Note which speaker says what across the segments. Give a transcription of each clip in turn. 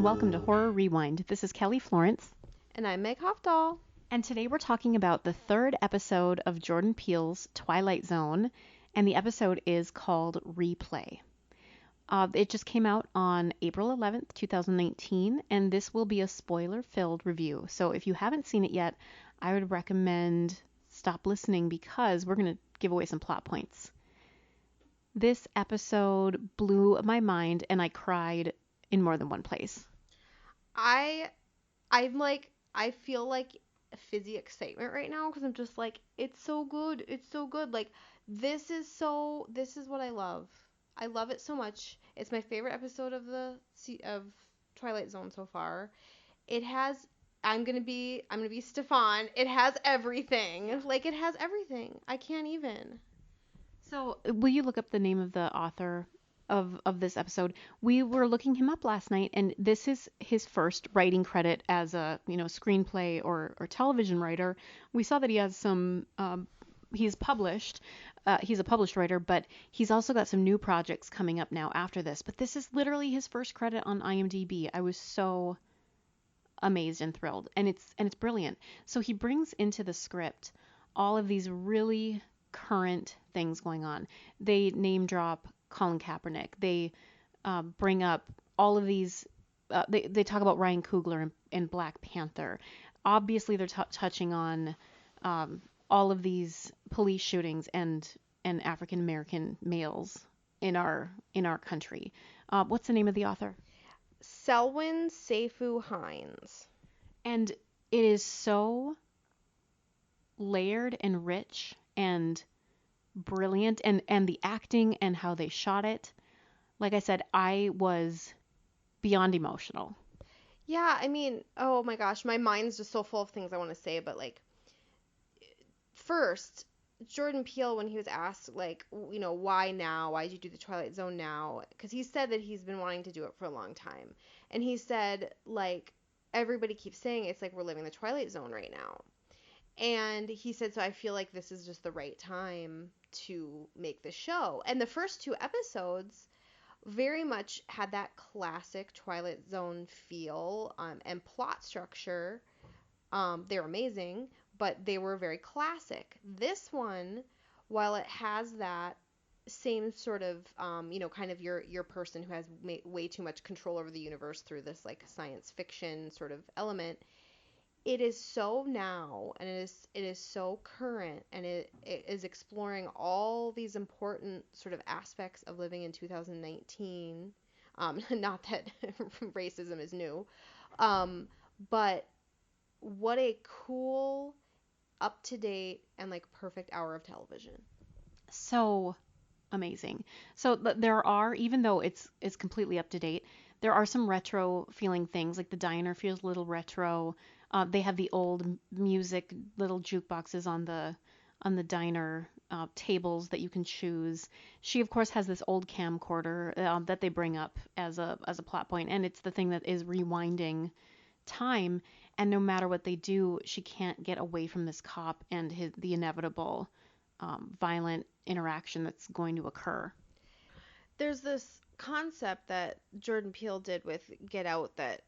Speaker 1: and welcome to Horror Rewind. This is Kelly Florence,
Speaker 2: And I'm Meg Hofdahl.
Speaker 1: and today we're talking about the third episode of Jordan Peele's Twilight Zone, and the episode is called Replay. It just came out on April 11th, 2019, and this will be a spoiler-filled review. So if you haven't seen it yet, I would recommend stop listening because we're going to give away some plot points. This episode blew my mind, and I cried in more than one place.
Speaker 2: I feel like fizzy excitement right now because I'm just like, it's so good. It's so good. Like, this is what I love. I love it so much. It's my favorite episode of Twilight Zone so far. It has, I'm gonna be Stefan. It has everything. Like, it has everything. I can't even.
Speaker 1: So, will you look up the name of the author of this episode? We were looking him up last night, and this is his first writing credit as a screenplay or television writer. We saw that he has some. He's published. He's a published writer, but he's also got some new projects coming up now after this. But this is literally his first credit on IMDb. I was so amazed and thrilled, and it's brilliant. So he brings into the script all of these really current things going on. They name drop Colin Kaepernick. They bring up all of these. They talk about Ryan Coogler and Black Panther. Obviously, they're touching on all of these police shootings and African American males in our country. What's the name of the author?
Speaker 2: Selwyn Seyfu Hines.
Speaker 1: And it is so layered and rich and brilliant, and the acting and how they shot it. Like I said, I was beyond emotional.
Speaker 2: Yeah, I mean, oh my gosh, my mind's just so full of things I want to say, but like, first, Jordan Peele, when he was asked, like, why now? Why did you do the Twilight Zone now? Because he said that he's been wanting to do it for a long time. And he said, like, everybody keeps saying it's like we're living the Twilight Zone right now. And he said, so I feel like this is just the right time to make the show. And the first two episodes very much had that classic Twilight Zone feel and plot structure. They're amazing, but they were very classic. This one, while it has that same sort of, kind of your person who has way too much control over the universe through this like science fiction sort of element, it is so now, and it is so current, and it is exploring all these important sort of aspects of living in 2019. Not that racism is new, but what a cool, up to date, and like perfect hour of television.
Speaker 1: So amazing. So there are, even though it's completely up to date, there are some retro feeling things. Like the diner feels a little retro. They have the old music, little jukeboxes on the diner tables that you can choose. She of course has this old camcorder that they bring up as a plot point, and it's the thing that is rewinding time. And no matter what they do, she can't get away from this cop and the inevitable violent interaction that's going to occur.
Speaker 2: There's this concept that Jordan Peele did with Get Out that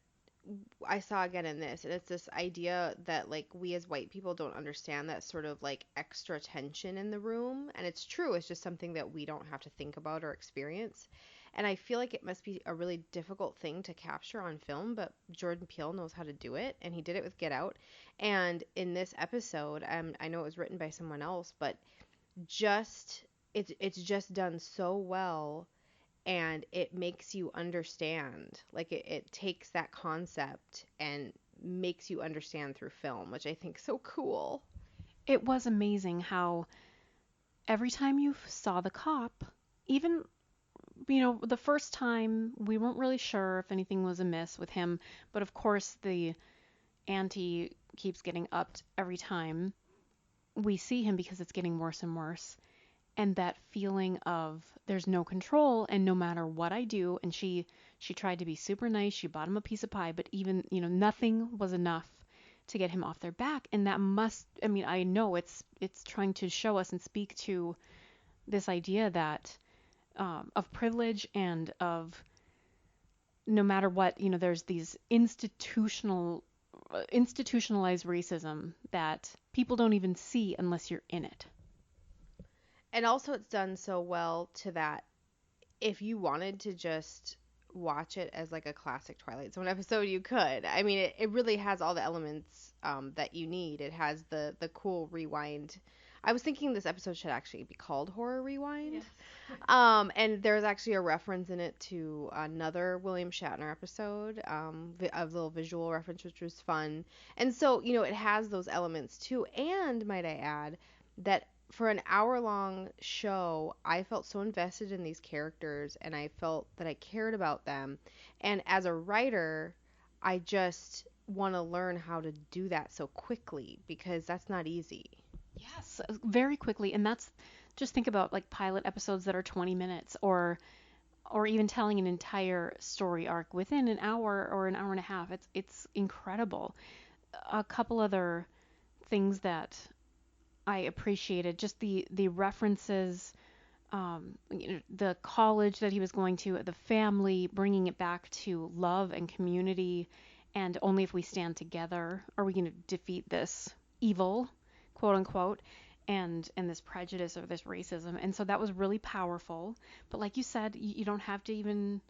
Speaker 2: I saw again in this, and it's this idea that like we as white people don't understand that sort of like extra tension in the room, and it's true. It's just something that we don't have to think about or experience. And I feel like it must be a really difficult thing to capture on film, but Jordan Peele knows how to do it, and he did it with Get Out. And in this episode, I know it was written by someone else, but just it's just done so well, and it makes you understand. Like it takes that concept and makes you understand through film, which I think is so cool.
Speaker 1: It was amazing how every time you saw the cop, even the first time we weren't really sure if anything was amiss with him, but of course the ante keeps getting upped every time we see him because it's getting worse and worse. And that feeling of there's no control, and no matter what I do, and she tried to be super nice, she bought him a piece of pie, but even nothing was enough to get him off their back. And that must, I mean, I know it's trying to show us and speak to this idea that of privilege and of no matter what, there's these institutionalized racism that people don't even see unless you're in it.
Speaker 2: And also it's done so well to that if you wanted to just watch it as like a classic Twilight Zone episode, you could. I mean, it really has all the elements that you need. It has the cool rewind. I was thinking this episode should actually be called Horror Rewind.
Speaker 1: Yes.
Speaker 2: And there's actually a reference in it to another William Shatner episode, a little visual reference, which was fun. And so, it has those elements too. And might I add that for an hour-long show, I felt so invested in these characters and I felt that I cared about them. And as a writer, I just want to learn how to do that so quickly because that's not easy.
Speaker 1: Yes, very quickly. And that's just think about like pilot episodes that are 20 minutes or even telling an entire story arc within an hour or an hour and a half. It's incredible. A couple other things that I appreciated, just the references, the college that he was going to, the family, bringing it back to love and community, and only if we stand together are we going to defeat this evil, quote unquote, and this prejudice or this racism. And so that was really powerful. But like you said, you don't have to even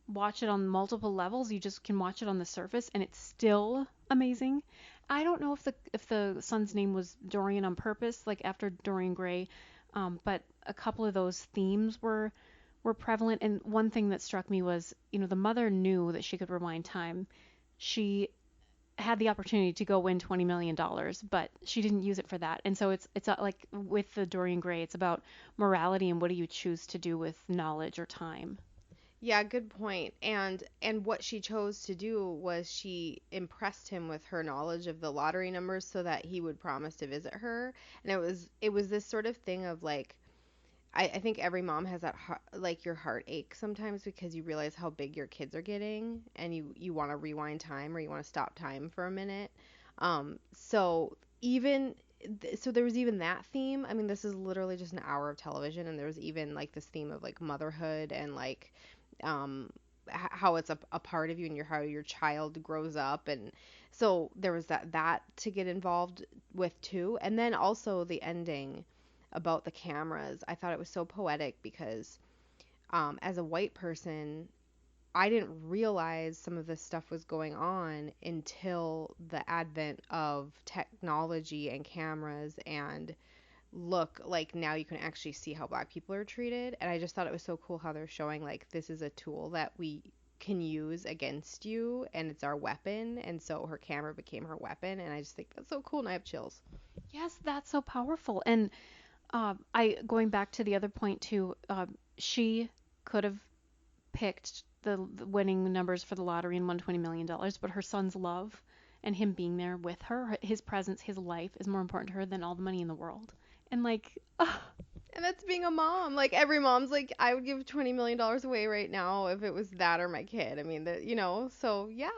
Speaker 1: watch it on multiple levels. You just can watch it on the surface, and it's still amazing. I don't know if the son's name was Dorian on purpose, like after Dorian Gray, but a couple of those themes were prevalent. And one thing that struck me was, the mother knew that she could rewind time. She had the opportunity to go win $20 million, but she didn't use it for that. And so it's like with the Dorian Gray, it's about morality and what do you choose to do with knowledge or time.
Speaker 2: Yeah, good point. And what she chose to do was she impressed him with her knowledge of the lottery numbers so that he would promise to visit her. And it was this sort of thing of like I think every mom has that like your heart ache sometimes because you realize how big your kids are getting and you want to rewind time or you want to stop time for a minute. So even so there was even that theme. I mean, this is literally just an hour of television and there was even like this theme of like motherhood and like um how it's a part of you and how your child grows up. And so there was that to get involved with too. And then also the ending about the cameras. I thought it was so poetic because as a white person, I didn't realize some of this stuff was going on until the advent of technology and cameras and look, like now you can actually see how black people are treated. And I just thought it was so cool how they're showing like this is a tool that we can use against you and it's our weapon. And so her camera became her weapon. And I just think that's so cool and I have chills.
Speaker 1: Yes, that's so powerful. And I going back to the other point too, she could have picked the winning numbers for the lottery and won $20 million, but her son's love and him being there with her, his presence, his life is more important to her than all the money in the world. And like,
Speaker 2: And that's being a mom. Like every mom's like, I would give $20 million away right now if it was that or my kid. I mean, so yeah.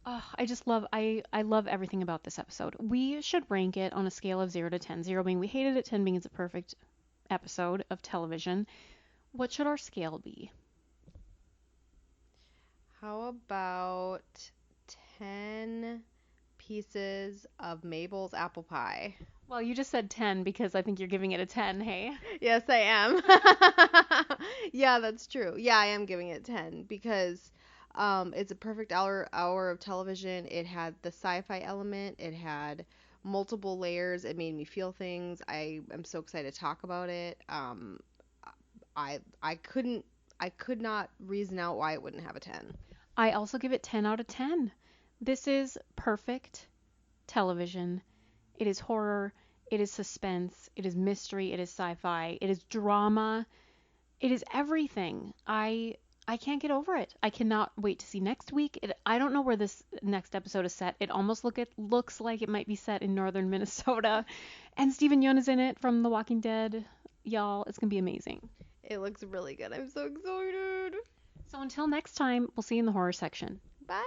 Speaker 1: I love everything about this episode. We should rank it on a scale of 0 to 10. 0 being we hated it, 10 being it's a perfect episode of television. What should our scale be?
Speaker 2: How about 10 pieces of Mabel's apple pie?
Speaker 1: Well, you just said 10 because I think you're giving it a 10, hey?
Speaker 2: Yes, I am. Yeah, that's true. Yeah, I am giving it 10 because it's a perfect hour of television. It had the sci-fi element. It had multiple layers. It made me feel things. I am so excited to talk about it. I could not reason out why it wouldn't have a 10.
Speaker 1: I also give it 10 out of 10. This is perfect television. It is horror, it is suspense, it is mystery, it is sci-fi, it is drama, it is everything. I can't get over it. I cannot wait to see next week. I don't know where this next episode is set. It almost looks like it might be set in northern Minnesota. And Stephen Yeun is in it from The Walking Dead. Y'all, it's going to be amazing.
Speaker 2: It looks really good. I'm so excited.
Speaker 1: So until next time, we'll see you in the horror section.
Speaker 2: Bye.